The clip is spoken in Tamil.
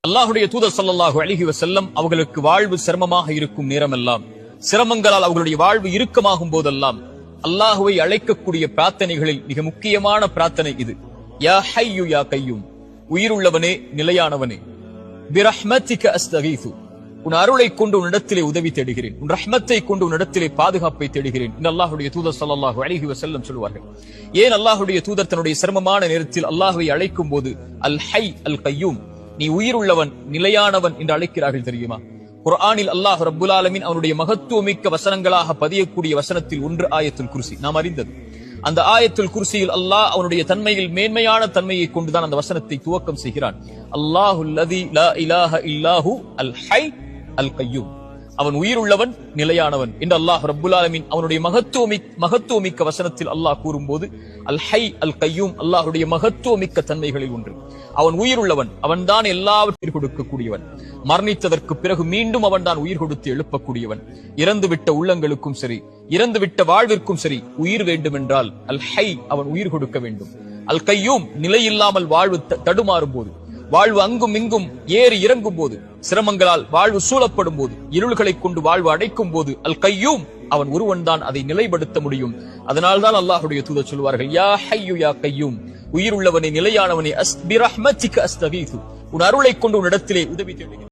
அல்லாஹ்வுடைய தூதர் ஸல்லல்லாஹு அலைஹி வஸல்லம் அவர்களுக்கு வாழ்வு சிரமமாக இருக்கும் நேரமெல்லாம், சிரமங்களால் அவர்களுடைய வாழ்வு இறுக்கமாகும் போதெல்லாம் அல்லாஹ்வை அழைக்கக்கூடிய பிரார்த்தனைகளில் மிக முக்கியமான பிரார்த்தனை இது. யா ஹய்யு யா கய்யூம், உயிருள்ளவனே நிலையானவனே, பிரஹ்மதிக அஸ்தகீது, உன் அருளை கொண்டு உன்னிடத்திலே உதவி தேடுகிறேன், உன் ரஹ்மத்தை கொண்டு உன்னிடத்திலே பாதுகாப்பை தேடுகிறேன் என்று அல்லாஹ்வுடைய தூதர் ஸல்லல்லாஹு அலைஹி வஸல்லம் சொல்வார்கள். ஏன் அல்லாஹ்வுடைய தூதர் தன்னுடைய சிரமமான நேரத்தில் அல்லாஹ்வை அழைக்கும் போது அல் ஹை அல் கய்யூம், நீ உயிருள்ளவன் நிலையானவன் என்று அழைக்கிறார்கள் தெரியுமா? குர்ஆனில் அல்லாஹ் ரப்புல் ஆலமீன் அவனுடைய மகத்துவமிக்க வசனங்களாக பதியக்கூடிய வசனத்தில் ஒன்று ஆயத்துல் குர்சி, நாம் அறிந்தது. அந்த ஆயத்துல் குர்சியில் அல்லாஹ் அவனுடைய தன்மையில் மேன்மையான தன்மையை கொண்டுதான் அந்த வசனத்தை துவக்கம் செய்கிறான். அல்லாஹுல் லதீ லா இலாஹ இல்லாஹு அல் ஹை அல் கய்யூம், அவன் உயிருள்ளவன் நிலையானவன் என்று அல்லாஹ் ரப்புல் ஆலமீன் அவனுடைய மகத்துவமிக்க வசனத்தில் அல்லாஹ் கூறும்போது அல் ஹை அல் கய்யூம் அல்லாஹ்வுடைய மகத்துவமிக்க தன்மைகளில் ஒன்று. அவன் உயிருள்ளவன், அவன்தான் எல்லாவற்றையும் கொடுக்கக்கூடியவன். மரணித்ததற்கு பிறகு மீண்டும் அவன்தான் உயிர் கொடுத்து எழுப்பக்கூடியவன். இறந்துவிட்ட உள்ளங்களுக்கும் சரி, இறந்துவிட்ட வாழ்விற்கும் சரி, உயிர் வேண்டும் என்றால் அல் ஹை அவன் உயிர் கொடுக்க வேண்டும். அல் கய்யூம் நிலையில்லாமல் வாழ்வு தடுமாறும் போது, வாழ்வு அங்கும் இங்கும் ஏறி இறங்கும் போது, சிரமங்களால் வாழ்வு சூழப்படும் போது, இருள்களை கொண்டு வாழ்வு அடைக்கும் போது அல் கய்யூம் அவன் ஒருவன் தான் அதை நிலைப்படுத்த முடியும். அதனால்தான் அல்லாஹ்வுடைய தூதர் சொல்வார்கள், யா ஹய்யு யா கய்யூம், உயிருள்ளவனே நிலையானவனே, பிரஹ்மதிக அஸ்தகீது, உன் அருளை கொண்டு உன்னிடத்திலே உதவி தேடுகிறேன்.